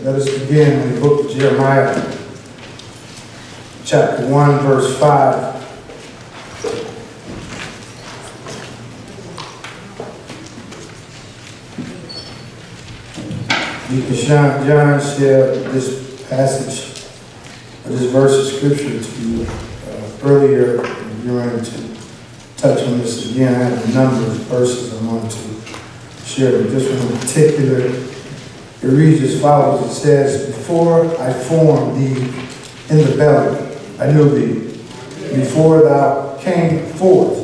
Let us begin in the book of Jeremiah, chapter 1, verse 5. Deacon John shared this passage, this verse of scripture to you earlier. You're going to touch on this again. I have a number of verses I want to share, but this one in particular. It reads as follows. It says, "Before I formed thee in the belly, I knew thee. Before thou came forth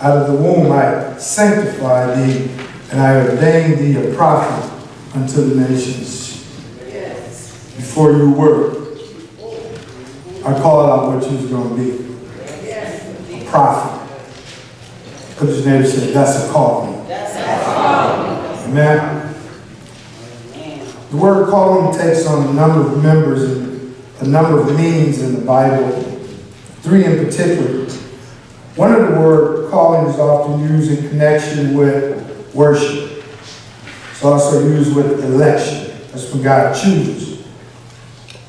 out of the womb, I sanctified thee, and I ordained thee a prophet unto the nations." Yes. Before you were, I called out what you was going to be. Yes. A prophet. Put his name and say, that's a calling. That's a calling. Amen. The word calling takes on a number of members and a number of meanings in the Bible, three in particular. One of the word calling is often used in connection with worship. It's also used with election. That's when God chooses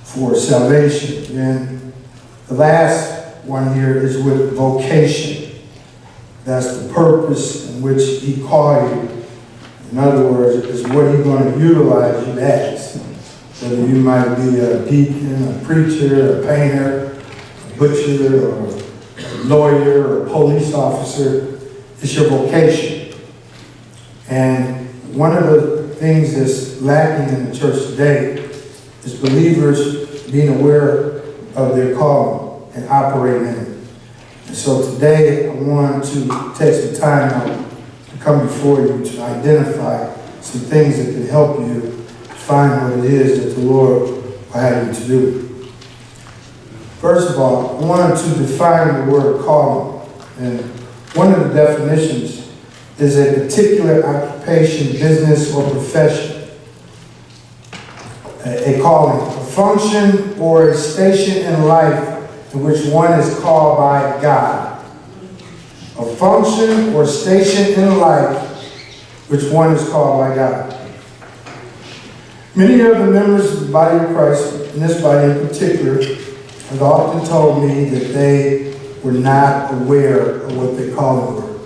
for salvation. And the last one here is with vocation. That's the purpose in which he called you. In other words, it's what he's going to utilize you as. Whether you might be a deacon, a preacher, a painter, a butcher, or a lawyer, or a police officer. It's your vocation. And one of the things that's lacking in the church today is believers being aware of their calling and operating in it. And so today I want to take some time out come before you to identify some things that can help you find what it is that the Lord will have you to do. First of all, I wanted to define the word calling. And one of the definitions is a particular occupation, business, or profession. A calling, a function or a station in life in which one is called by God. A function or station in life which one is called by God. Many of the members of the body of Christ, in this body in particular, have often told me that they were not aware of what their calling were.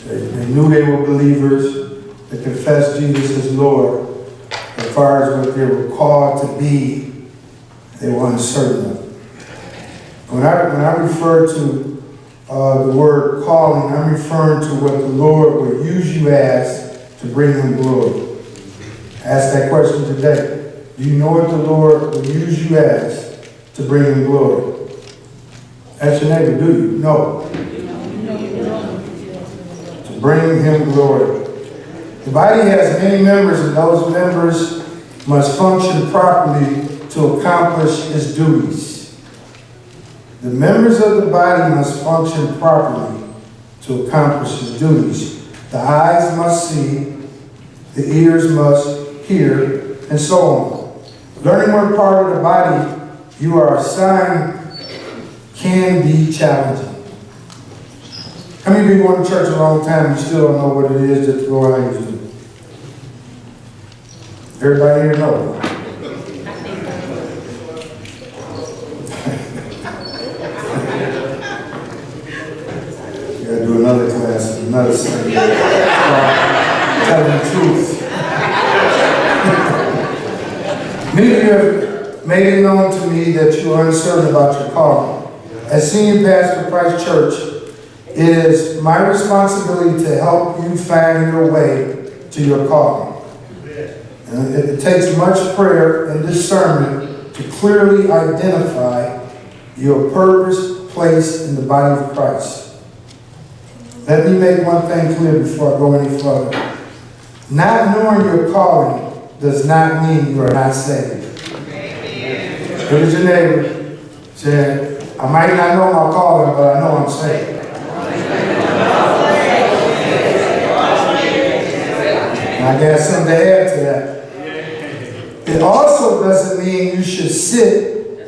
They knew they were believers, they confessed Jesus as Lord. As far as what they were called to be, they were uncertain of it. When I refer to the word calling, I'm referring to what the Lord will use you as to bring him glory. Ask that question today. Do you know what the Lord will use you as to bring him glory? Ask your neighbor, do you? No. To bring him glory. The body has many members, and those members must function properly to accomplish its duties. The members of the body must function properly to accomplish its duties. The eyes must see, the ears must hear, and so on. Learning what part of the body you are assigned can be challenging. How many of you going to church a long time and you still don't know what it is that the Lord has you to do? Everybody here knows. Do another class, another Sunday. Telling the truth. Many of you have made it known to me that you are uncertain about your calling. As senior pastor of Christ Church, it is my responsibility to help you find your way to your calling. And it takes much prayer and discernment to clearly identify your purpose, place in the body of Christ. Let me make one thing clear before I go any further. Not knowing your calling does not mean you are not saved. Look at your neighbor. Say, I might not know my calling, but I know I'm saved. And I got something to add to that. It also doesn't mean you should sit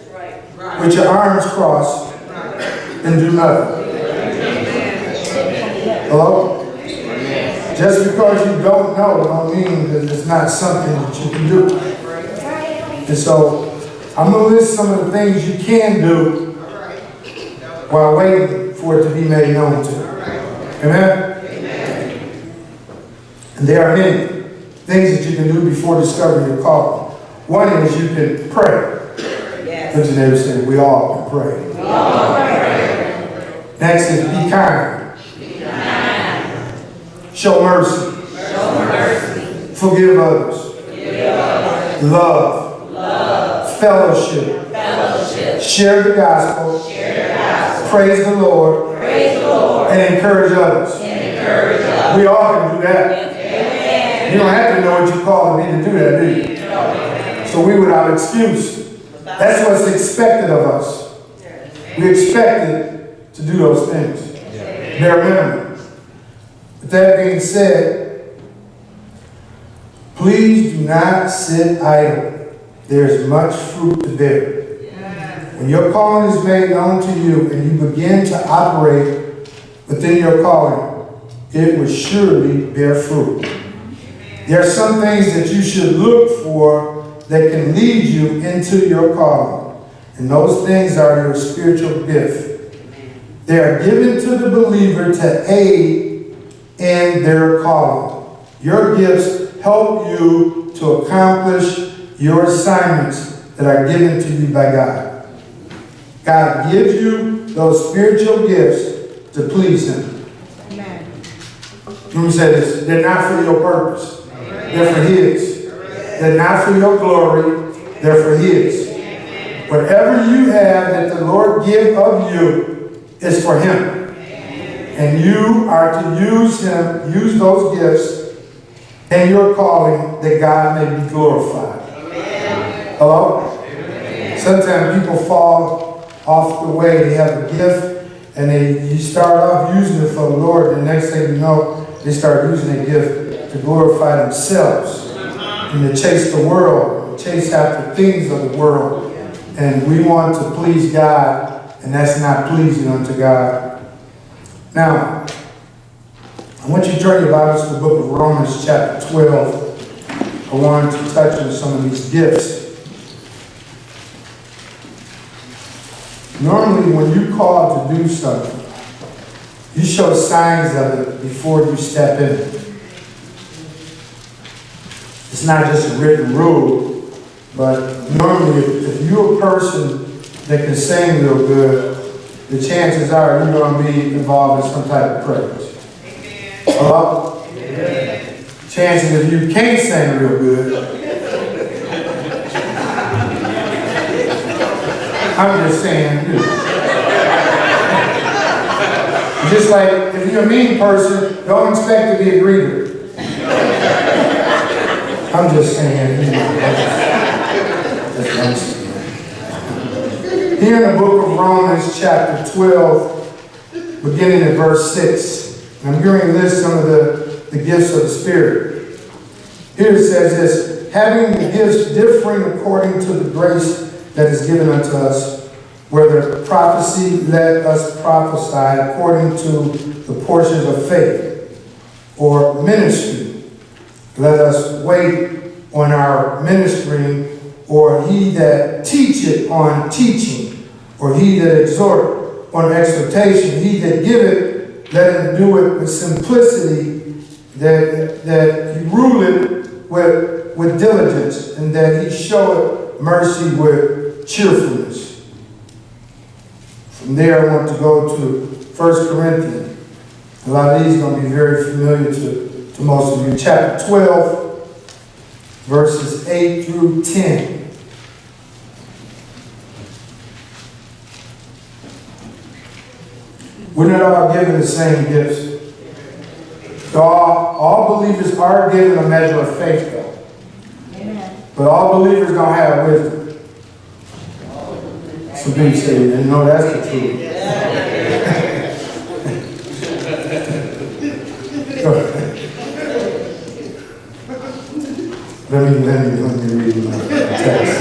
with your arms crossed and do nothing. Hello? Just because you don't know don't mean that it's not something that you can do. And so I'm going to list some of the things you can do while waiting for it to be made known to you. Amen? And there are many things that you can do before discovering your calling. One is you can pray. Look at your neighbor and say, we all can pray. Next is be kind. Show mercy. Forgive others. Love. Fellowship. Share the gospel. Praise the Lord. And encourage others. We all can do that. You don't have to know what you call me to do that, do you? So we without excuse. That's what's expected of us. We expected to do those things. Bare minimum. With that being said, please do not sit idle. There's much fruit to bear. When your calling is made known to you and you begin to operate within your calling, it will surely bear fruit. There are some things that you should look for that can lead you into your calling. And those things are your spiritual gift. They are given to the believer to aid in their calling. Your gifts help you to accomplish your assignments that are given to you by God. God gives you those spiritual gifts to please Him. Amen. Let me say this. They're not for your purpose. They're for His. They're not for your glory. They're for His. Whatever you have that the Lord give of you is for Him. And you are to use those gifts in your calling that God may be glorified. Hello? Sometimes people fall off the way. They have a gift and you start off using it for the Lord. And the next thing you know, they start using their gift to glorify themselves and to chase the world, chase after things of the world. And we want to please God, and that's not pleasing unto God. Now, I want you to turn your Bibles to the book of Romans chapter 12. I wanted to touch on some of these gifts. Normally, when you're called to do something, you show signs of it before you step in. It's not just a written rule, but normally if you're a person that can sing real good, the chances are you're going to be involved in some type of praise. Hello? Chances if you can't sing real good, I'm just saying, just like if you're a mean person, don't expect to be a greeter. I'm just saying, that's what I'm saying. Here in the book of Romans, chapter 12, beginning at verse 6, I'm going to list some of the gifts of the Spirit. Here it says this, having the gifts differing according to the grace that is given unto us, whether prophecy, let us prophesy according to the portions of faith, or ministry, let us wait on our ministering, or he that teacheth on teaching, or he that exhorteth on exhortation, he that giveth, let him do it with simplicity, that he ruleth with diligence, and that he showeth mercy with cheerfulness. From there, I want to go to 1 Corinthians. A lot of these are going to be very familiar to most of you. Chapter 12, verses 8 through 10. We're not all given the same gifts. All believers are given a measure of faith, though. Amen. But all believers don't have wisdom. Some people say, and no, that's the truth. Let me read my text.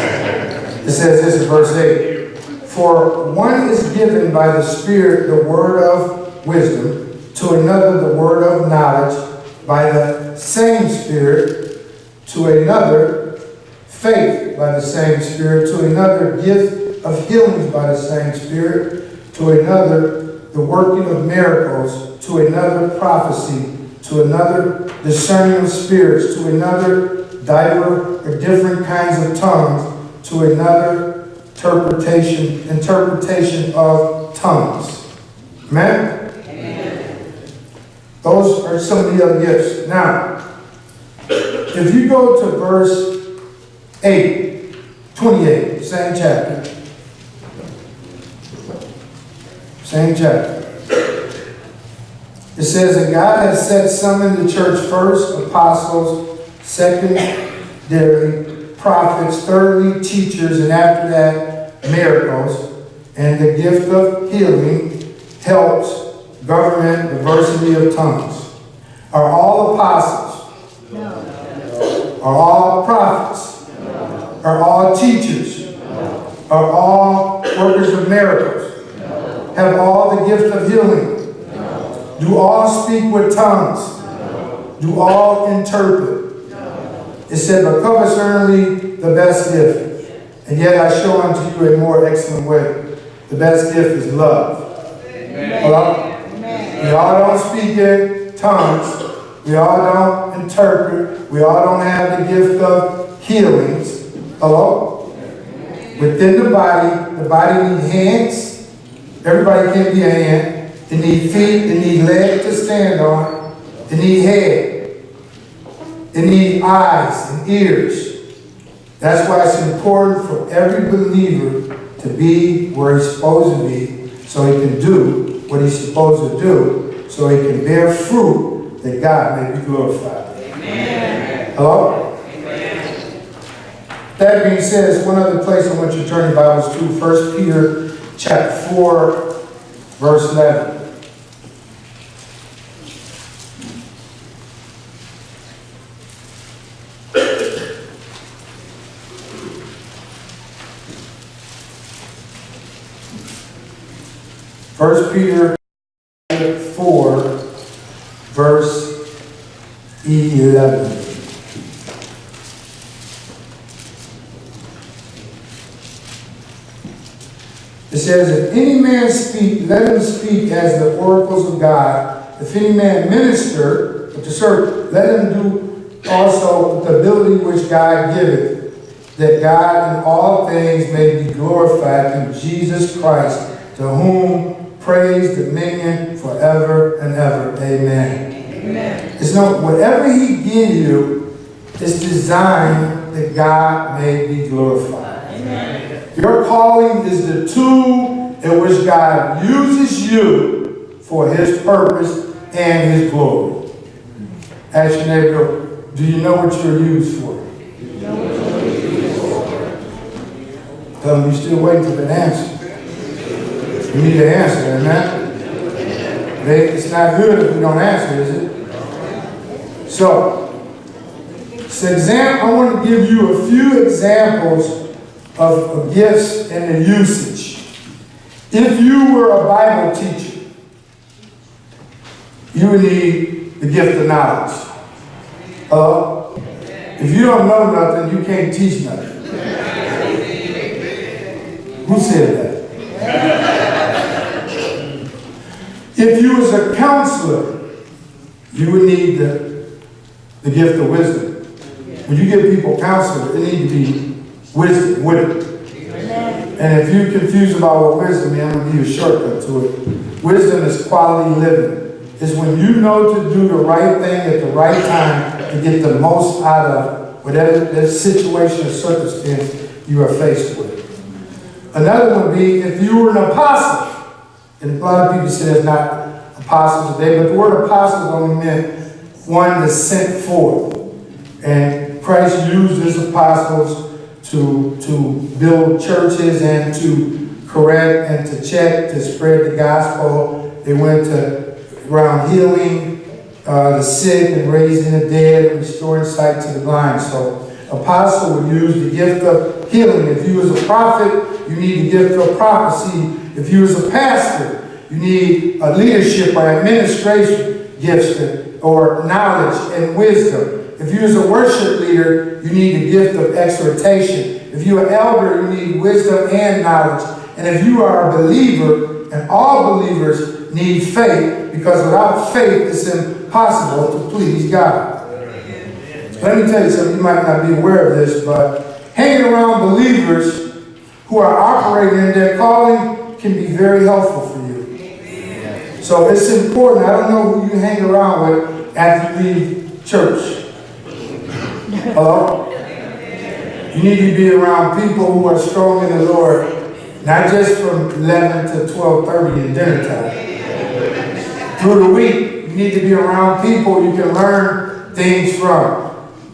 It says this in verse 8. For one is given by the Spirit the word of wisdom, to another the word of knowledge by the same Spirit, to another faith by the same Spirit, to another gift of healings by the same Spirit, to another the working of miracles, to another prophecy, to another discerning of spirits, to another diverse or different kinds of tongues, to another interpretation of tongues. Amen? Amen. Those are some of the other gifts. Now, if you go to verse 28, same chapter. Same chapter. It says, and God has set some in the church first, apostles, secondary, prophets, thirdly, teachers, and after that, miracles, and the gift of healing, helps, government, diversity of tongues. Are all apostles? No. Are all prophets? No. Are all teachers? No. Are all workers of miracles? No. Have all the gift of healing? No. Do all speak with tongues? No. Do all interpret? No. It said, but cover certainly the best gift, and yet I show unto you a more excellent way. The best gift is love. Amen. Hello? Amen. We all don't speak in tongues. We all don't interpret. We all don't have the gift of healings. Hello? Within the body needs hands. Everybody can't be a hand. They need feet. They need legs to stand on. They need head. They need eyes and ears. That's why it's important for every believer to be where he's supposed to be, so he can do what he's supposed to do, so he can bear fruit that God may be glorified. Amen. Hello? Amen. That being said, one other place I want you to turn your Bibles to, 1 Peter chapter 4, verse 11. First Peter 4, verse 11. It says, if any man speak, let him speak as the oracles of God. If any man minister to serve, let him do also with the ability which God giveth, that God in all things may be glorified through Jesus Christ, to whom praise, dominion, forever and ever. Amen. Amen. It's not whatever he gives you is designed that God may be glorified. Amen. Your calling is the tool in which God uses you for his purpose and his glory. Ask your neighbor, do you know what you're used for? Tell them you're still waiting for the answer. We need to answer, amen? It's not good if we don't answer, is it? So, I want to give you a few examples of gifts and their usage. If you were a Bible teacher, you would need the gift of knowledge. If you don't know nothing, you can't teach nothing. Who said that? If you was a counselor, you would need the gift of wisdom. When you give people counsel, it needs to be wisdom with it. And if you're confused about what wisdom is, I'm going to give you a shortcut to it. Wisdom is quality living. It's when you know to do the right thing at the right time to get the most out of whatever situation or circumstance you are faced with. Another one would be if you were an apostle. And a lot of people say it's not apostles today, but the word apostles only meant one that's sent forth. And Christ used his apostles to build churches and to correct and to check, to spread the gospel. They went around healing the sick and raising the dead and restoring sight to the blind. So apostle would use the gift of healing. If you was a prophet, you need the gift of prophecy. If you was a pastor, you need a leadership or administration gifts or knowledge and wisdom. If you're a worship leader, you need the gift of exhortation. If you're an elder, you need wisdom and knowledge. And if you are a believer, and all believers need faith, because without faith, it's impossible to please God. Let me tell you something, you might not be aware of this, but hanging around believers who are operating in their calling can be very helpful for you. So it's important. I don't know who you hang around with after you leave church. Hello? You need to be around people who are strong in the Lord, not just from 11 to 12:30 in dinner time. Through the week, you need to be around people you can learn things from.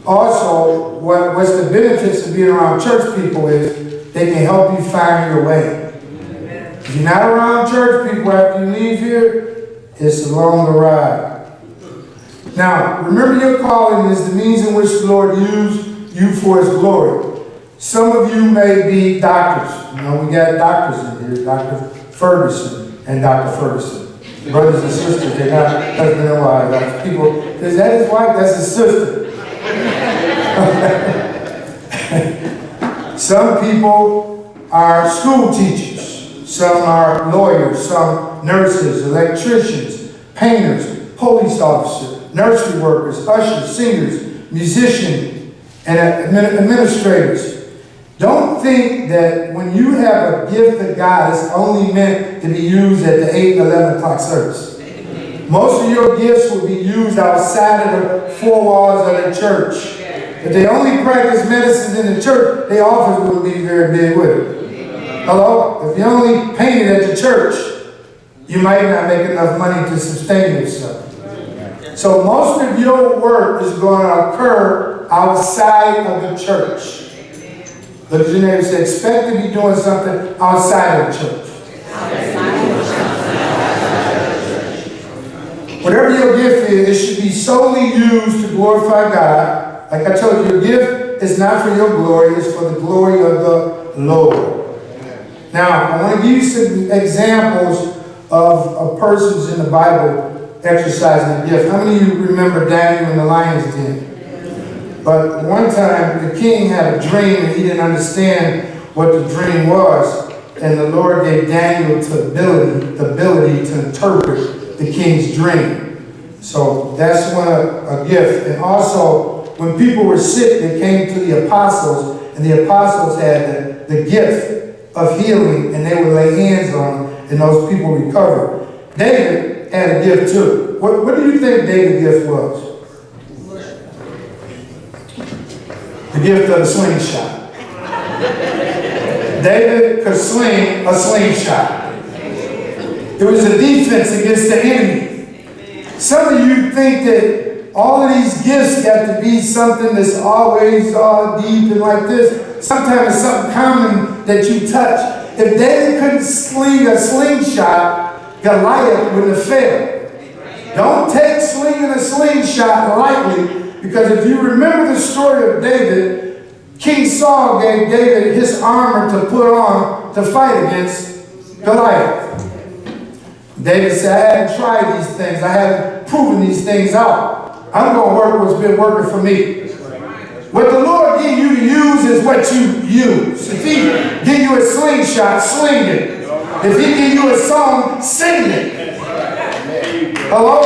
Also, what's the benefits of being around church people is they can help you find your way. If you're not around church people after you leave here, it's a longer ride. Now, remember your calling is the means in which the Lord used you for His glory. Some of you may be doctors. You know, we got doctors in here, Dr. Ferguson and Dr. Ferguson. Brothers and sisters, they're not husband and wife. That's people, is that his wife? That's his sister. Some people are school teachers. Some are lawyers. Some nurses, electricians, painters, police officers, nursery workers, ushers, singers, musicians, and administrators. Don't think that when you have a gift of God, it's only meant to be used at the 8 and 11 o'clock service. Most of your gifts will be used outside of the four walls of the church. If they only practice medicine in the church, their office wouldn't be very big with it. Hello? If you only painted at the church, you might not make enough money to sustain yourself. So most of your work is going to occur outside of the church. Look at your neighbor and say, expect to be doing something outside of the church. Whatever your gift is, it should be solely used to glorify God. Like I told you, your gift is not for your glory, it's for the glory of the Lord. Now, I want to give you some examples of persons in the Bible exercising a gift. How many of you remember Daniel in the lion's den? But one time, the king had a dream and he didn't understand what the dream was. And the Lord gave Daniel the ability to interpret the king's dream. So that's a gift. And also, when people were sick, they came to the apostles, and the apostles had the gift of healing, and they would lay hands on them, and those people recovered. David had a gift too. What do you think David's gift was? The gift of the slingshot. David could sling a slingshot. It was a defense against the enemy. Some of you think that all of these gifts got to be something that's always all deep and like this. Sometimes it's something common that you touch. If David couldn't sling a slingshot, Goliath wouldn't have failed. Don't take slinging a slingshot lightly, because if you remember the story of David, King Saul gave David his armor to put on to fight against Goliath. David said, I haven't tried these things. I haven't proven these things out. I'm going to work what's been working for me. What the Lord give you to use is what you use. If He give you a slingshot, sling it. If He give you a song, sing it. Hello?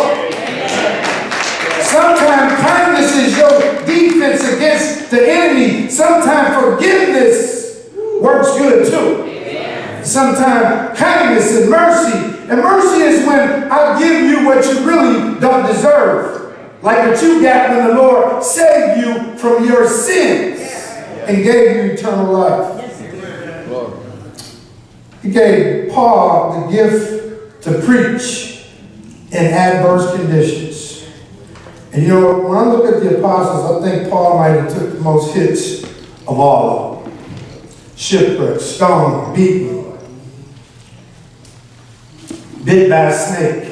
Sometimes kindness is your defense against the enemy. Sometimes forgiveness works good too. Sometimes kindness and mercy. And mercy is when I give you what you really don't deserve. Like what you got when the Lord saved you from your sins and gave you eternal life. He gave Paul the gift to preach in adverse conditions. And you know, when I look at the apostles, I think Paul might have took the most hits of all of them. Shipwrecked, stoned, beaten, bit by a snake.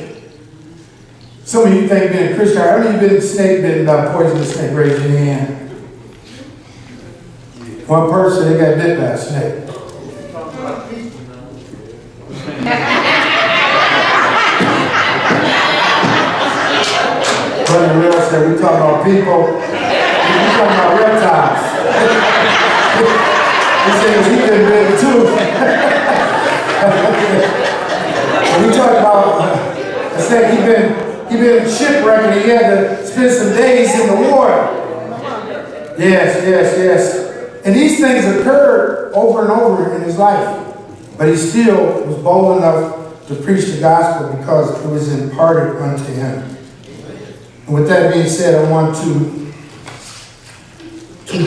Some of you think being a Christian, how many of you been snake bitten by a poisonous snake? Raise your hand. One person, they got bit by a snake. Brother Real said, we talk about people He's talking about reptiles. He says he been big too. When we talk about, I said he been shipwrecked. He had to spend some days in the water. Yes. And these things occurred over and over in his life. But he still was bold enough to preach the gospel because it was imparted unto him. And with that being said, I want to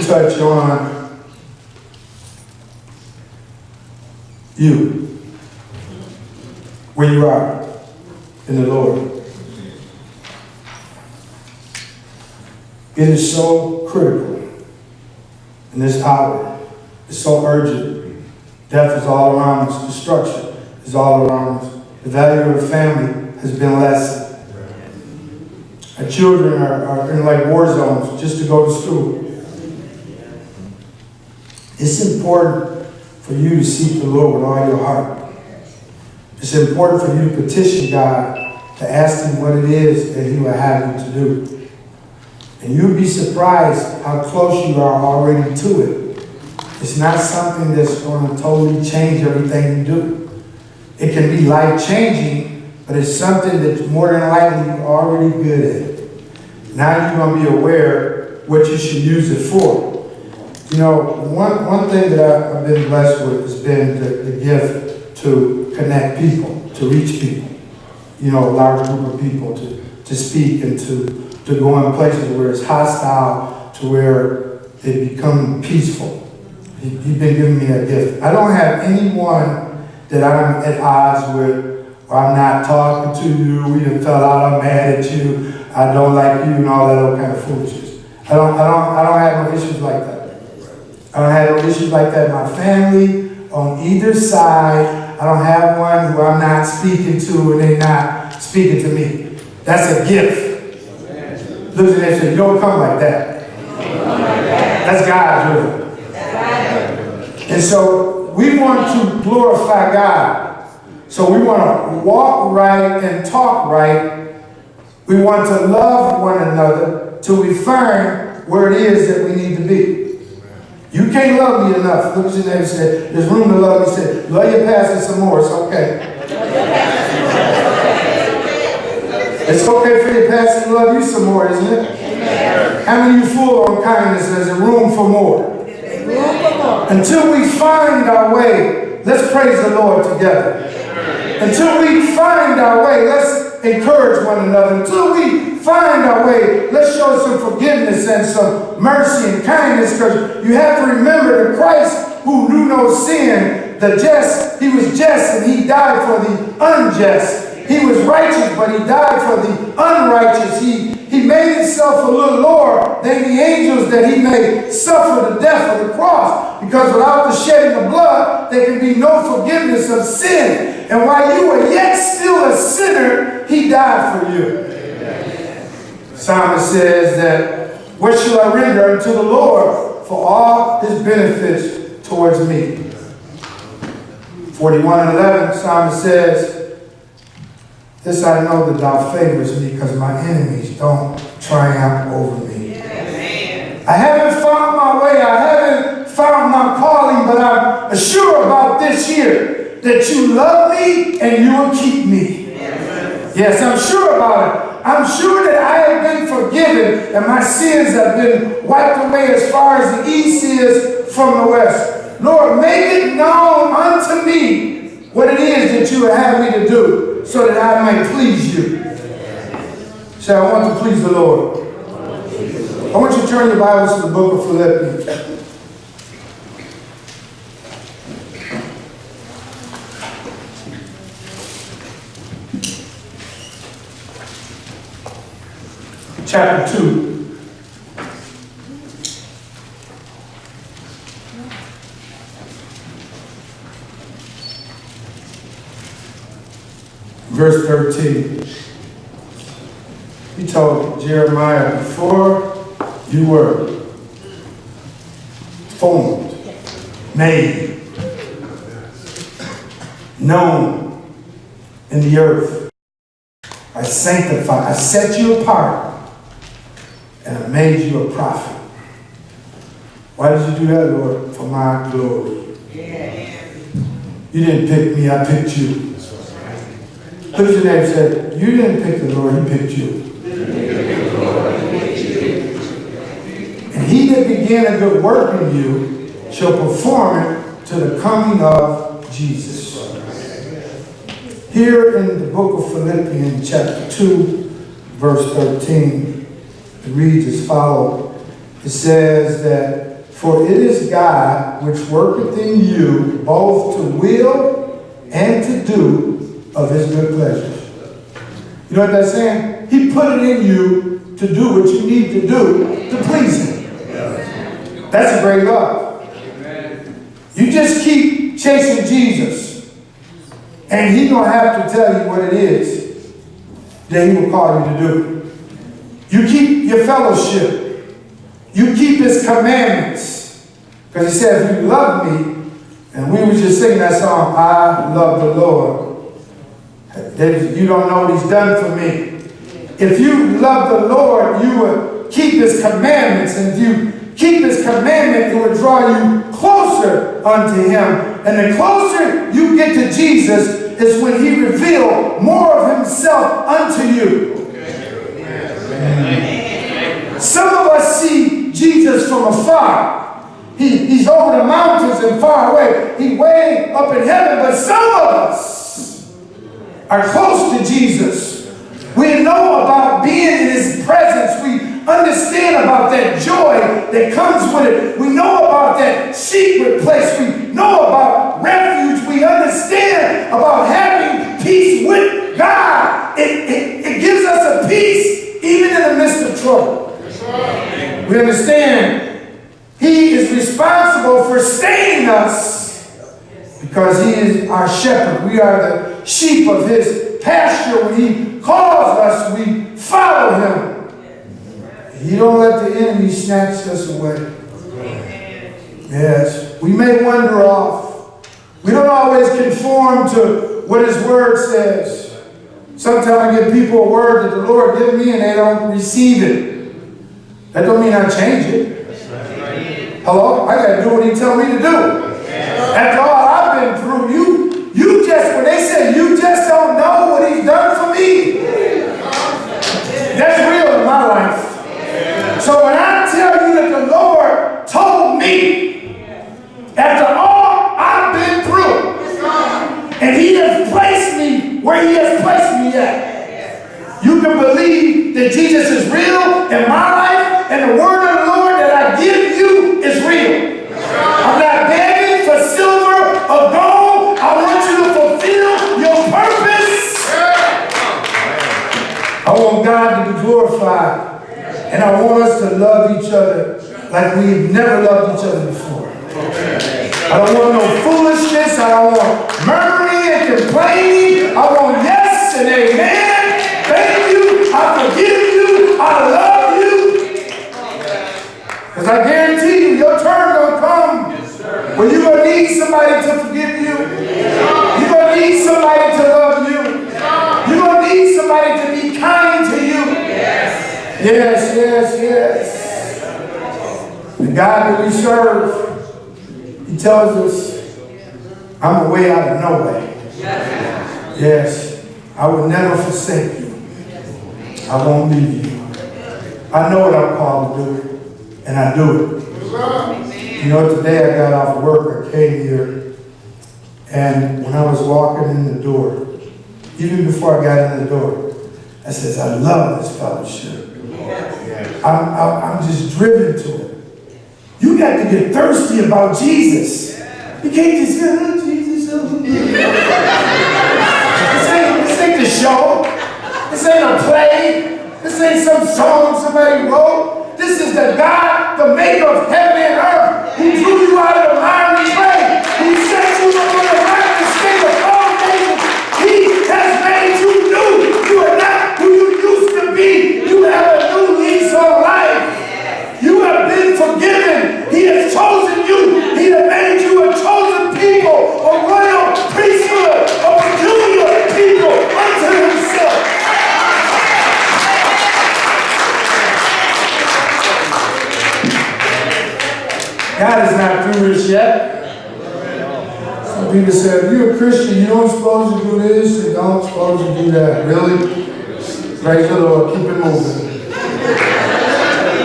touch on you, where you are in the Lord. It is so critical in this hour. It's so urgent. Death is all around us. Destruction is all around us. The value of a family has been lessened. Our children are in like war zones just to go to school. It's important for you to seek the Lord with all your heart. It's important for you to petition God to ask him what it is that he will have you to do. And you'll be surprised how close you are already to it. It's not something that's going to totally change everything you do. It can be life-changing, but it's something that's more than likely you're already good at. Now you're going to be aware what you should use it for. You know, one thing that I've been blessed with has been the gift to connect people, to reach people. You know, a large group of people, to speak and to go in places where it's hostile to where it becomes peaceful. He's been giving me that gift. I don't have anyone that I'm at odds with, or I'm not talking to you, we done fell out, I'm mad at you, I don't like you, and all that other kind of foolishness. I don't have no issues like that. I don't have no issues like that in my family, on either side. I don't have one who I'm not speaking to and they're not speaking to me. That's a gift. Look at that and say, you don't come like that. That's God's will. And so we want to glorify God. So we want to walk right and talk right. We want to love one another till we find where it is that we need to be. You can't love me enough. Look at your neighbor and say, there's room to love me. Say, love your pastor some more. It's okay. It's okay for your pastor to love you some more, isn't it? How many of you full on kindness? There's a room for more. Until we find our way, let's praise the Lord together. Until we find our way, let's encourage one another. Until we find our way, let's show some forgiveness and some mercy and kindness, because you have to remember that Christ, who knew no sin, he was just and he died for the unjust. He was righteous, but he died for the unrighteous. He made himself a little lower than the angels that he may suffer the death of the cross. Because without the shedding of blood, there can be no forgiveness of sin. And while you were yet still a sinner, he died for you. Psalmist says that, what shall I render unto the Lord for all his benefits towards me? 41:11, Psalmist says, this I know that thou favors me, because my enemies don't triumph over me. I haven't found my way, I haven't found my calling, but I'm sure about this here, that you love me and you will keep me. Yes, I'm sure about it. I'm sure that I have been forgiven and my sins have been wiped away as far as the east is from the west. Lord, make it known unto me what it is that you would have me to do, so that I may please you. Say, I want to please the Lord. I want you to turn your Bibles to the book of Philippians. Chapter 2. Verse 13. He told Jeremiah, before you were formed, made, known in the earth, I sanctified, I set you apart, and I made you a prophet Why did you do that, Lord? For my glory. You didn't pick me, I picked you. Look at your neighbor and say, you didn't pick the Lord, he picked you. And he that began a good work in you shall perform it to the coming of Jesus. Here in the book of Philippians, chapter 2, verse 13, it reads as follows. It says that, for it is God which worketh in you both to will and to do of his good pleasure. You know what that's saying? He put it in you to do what you need to do to please him. That's a great love. You just keep chasing Jesus, and he's going to have to tell you what it is that he will call you to do. You keep your fellowship. You keep his commandments. Because he said, if you love me, and we were just singing that song, I love the Lord. That you don't know what he's done for me. If you love the Lord, you will keep his commandments. And if you keep his commandment, it will draw you closer unto him. And the closer you get to Jesus is when he reveals more of himself unto you. Some of us see Jesus from afar. He's over the mountains and far away. He's way up in heaven. But some of us are close to Jesus. We know about being in his presence. We understand about that joy that comes with it. We know about that secret place. We know about refuge. We understand about having peace with God. It gives us a peace even in the midst of trouble. We understand he is responsible for sustaining us because he is our shepherd. We are the sheep of his pasture. When he calls us, we follow him. He don't let the enemy snatch us away. Yes, we may wander off. We don't always conform to what his word says. Sometimes I give people a word that the Lord gives me and they don't receive it. That don't mean I change it. Hello? I got to do what he tells me to do. After all I've been through, you just, when they say you just don't know what he's done for me, that's real in my life. So when I tell you that the Lord told me, after all I've been through, and he has placed me where he has placed me at, you can believe that Jesus is real in my life, and the word of the Lord that I give you is real. I'm not begging for silver or gold. I want you to fulfill your purpose. I want God to be glorified. And I want us to love each other like we've never loved each other before. I don't want no foolishness. I don't want murmuring and complaining. I want yes and amen. Thank you. I forgive you. I love you. Because I guarantee you, your turn going to come when you're going to need somebody to forgive you. You're going to need somebody to love you. You're going to need somebody to be kind to you. Yes, yes, yes. The God that we serve, he tells us, I'm a way out of no way. Yes, I will never forsake you. I won't leave you. I know what I'm called to do, and I do it. You know, today I got off work, I came here, and when I was walking in the door, even before I got in the door, I says, I love this fellowship. I'm just driven to it. You got to get thirsty about Jesus. You can't just say, oh, Jesus. This ain't the show. This ain't a play. This ain't some song somebody wrote. This is the God, the maker of heaven and earth, who drew you out of the miry clay, who set you up on the right state of all nations. He has made you new. You are not who you used to be. You have a new lease on life. You have been forgiven. He has chosen you. He has made you a chosen people, a royal priesthood, a peculiar people unto himself. Some people say, if you're a Christian, you don't supposed to do this, you don't supposed to do that. Really? Praise the Lord, keep it moving.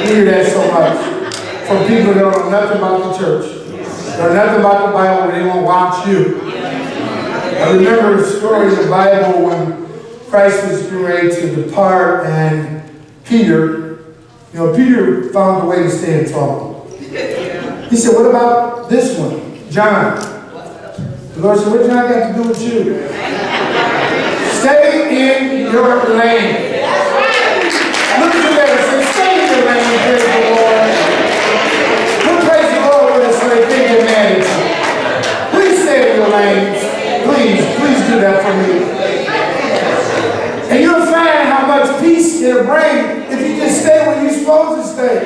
You hear that so much from people that don't know nothing about the church. They know nothing about the Bible, they won't watch you. I remember a story in the Bible when Christ was getting ready to depart and Peter found a way to stay in trouble. He said, what about this one, John? The Lord said, what John got to do with you? Stay in your lane. Look at that and say, stay in your lane, praise the Lord. Who praise the Lord when it's like they get mad at you? Please stay in your lanes. Please do that for me. And you'll find how much peace it'll bring if you just stay where you're supposed to stay.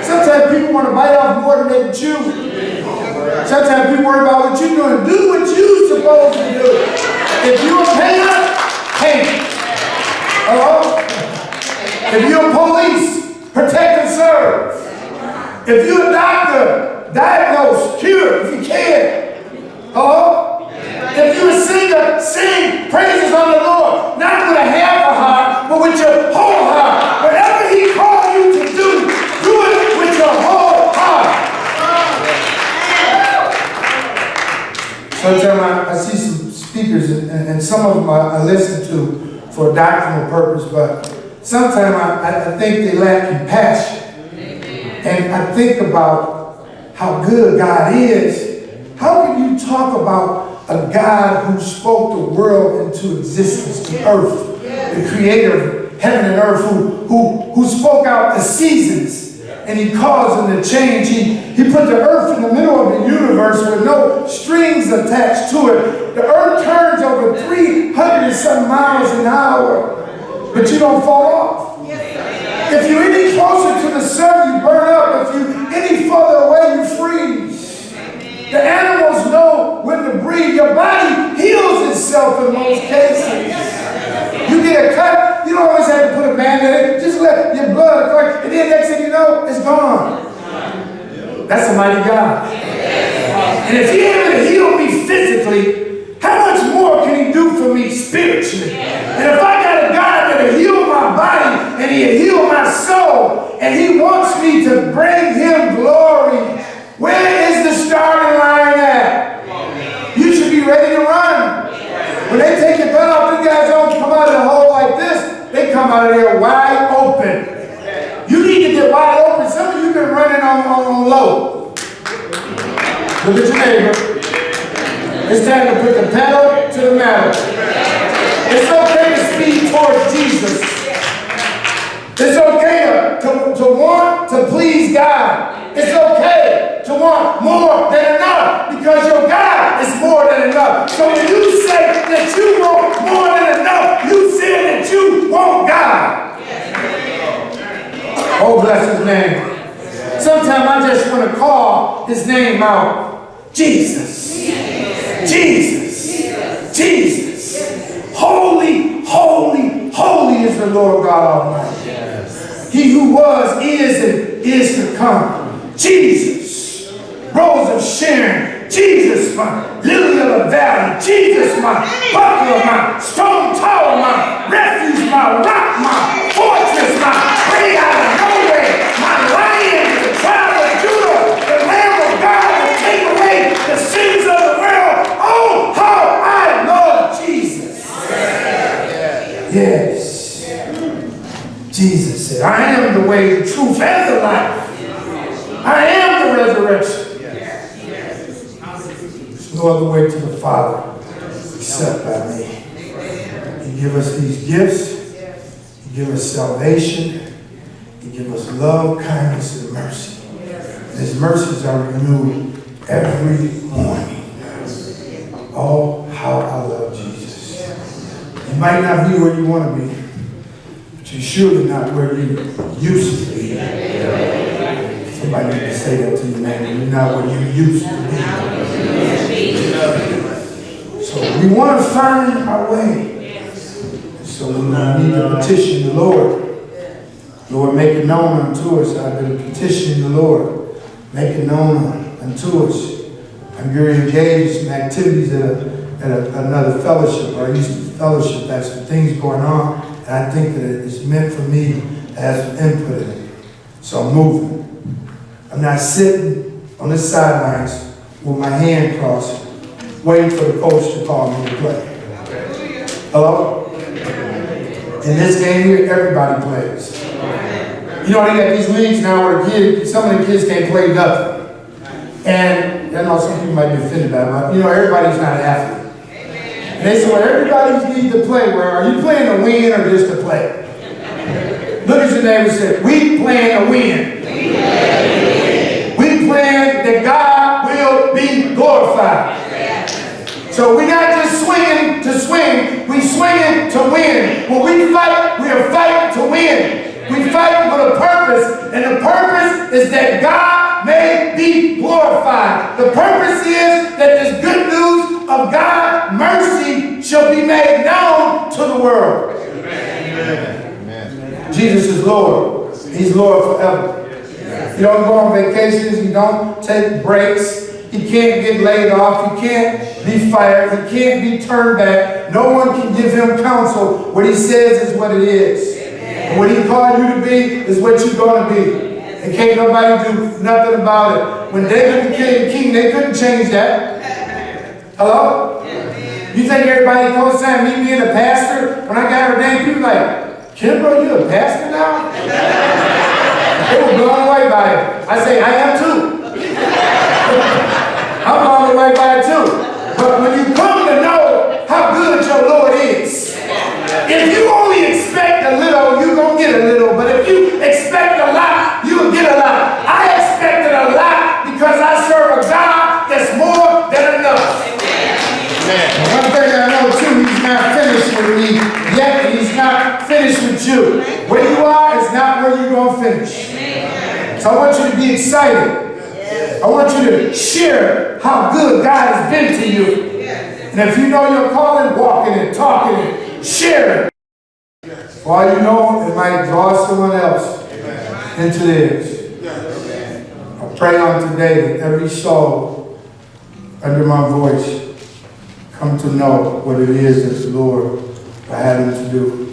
Sometimes people want to bite off more than they can chew. Sometimes people worry about what you're doing. Do what you're supposed to do. If you're a painter, paint. Hello? If you're a police, protect and serve. If you're a doctor, diagnose, cure if you can. Hello? If you're a singer, sing praises on the Lord. Not with a half a heart, but with your whole heart. Whatever He called you to do it with your whole heart. Sometimes I see some speakers, and some of them I listen to for a doctrinal purpose, but sometimes I think they lack compassion. And I think about how good God is. How can you talk about a God who spoke the world into existence, the earth, the creator of heaven and earth, who spoke out the seasons, and He caused them to change. He put the earth in the middle of the universe with no strings attached to it. The earth turns over 300 and some miles an hour, but you don't fall off. If you're any closer to the sun, you burn up. If you're any further away, you freeze. The animals know when to breathe. Your body heals itself in most cases. You get a cut, you don't always have to put a Band-Aid. Just let your blood collect, and then next thing you know, it's gone. That's a mighty God. And if He able to heal me physically, how much more can He do for me spiritually? And if I got a God that'll heal my body, and He'll heal my soul, and He wants me to bring Him glory, where is the starting line at? You should be ready to run. When they take your gun off, you guys don't come out of the hole like this. They come out of there wide open. You need to get wide open. Some of you have been running on low. Look at your neighbor. It's time to put the pedal to the metal. It's okay to speed towards Jesus. It's okay to want to please God. It's okay to want more than enough, because your God is more than enough. So when you say that you want more than enough, you say that you want God. Oh, bless His name. Sometimes I just want to call His name out. Jesus. Jesus. Jesus. Holy, holy, holy is the Lord God Almighty. He who was, is, and is to come. Jesus, Rose of Sharon. Jesus, my lily of the valley. Jesus, my buckler, my strong tower, my refuge, my rock, my fortress, my prey out of nowhere, my lion, the tribe of Judah, the Lamb of God that take away the sins of the world. Oh, how I love Jesus. Yes. Jesus said, I am the way, the truth, and the life. I am the resurrection. There's no other way to the Father except by me. He give us these gifts. He give us salvation. He give us love, kindness, and mercy. And His mercies are renewed every morning. Oh, how I love Jesus. You might not be where you want to be, but you're surely not where you used to be. Somebody need to say that to you, man. You're not where you used to be. So we want to find our way. So we need to petition the Lord. Lord, make it known unto us. I've been petitioning the Lord. Make it known unto us. I I'm going to engage in some activities at another fellowship, or I used to fellowship, that's some things going on, and I think that it's meant for me to have some input in it. So I'm moving. I'm not sitting on the sidelines with my hand crossed, waiting for the coach to call me to play. Hello? In this game here, everybody plays. You know, they got these leagues now where some of the kids can't play nothing. And I know some people might be offended by it, but you know, everybody's not an athlete. And they say, well, everybody needs to play. Well, are you playing to win or just to play? Look at your neighbor and say, we playing to win. We playing that God will be glorified. So we're not just swinging to swing, we swinging to win. When we fight, we are fighting to win. We fight with a purpose, and the purpose is that God may be glorified. The purpose is that this good news of God's mercy shall be made known to the world. Amen. Jesus is Lord. He's Lord forever. You don't go on vacations, you don't take breaks. He can't get laid off. He can't be fired. He can't be turned back. No one can give him counsel. What he says is what it is. And what he called you to be is what you're going to be. And can't nobody do nothing about it. When David became king, they couldn't change that. Hello? You think everybody goes and meet me in a pastor? When I got ordained, people like, Kimbrough, you a pastor now? They were blown away by it. I say, I am too. I'm blown away by it too. But when you come to know how good your Lord is, if you only expect a little, you're going to get a little. But if you expect a lot, you'll get a lot. I expected a lot because I serve a God that's more than enough. Amen. One thing I know too, he's not finished with me yet. He's not finished with you. Where you are is not where you're going to finish. So I want you to be excited. I want you to share how good God has been to you. And if you know your calling, walk in it, talk in it, share it. For all you know, it might draw someone else into theirs. I pray on today that every soul under my voice come to know what it is that the Lord will have them to do.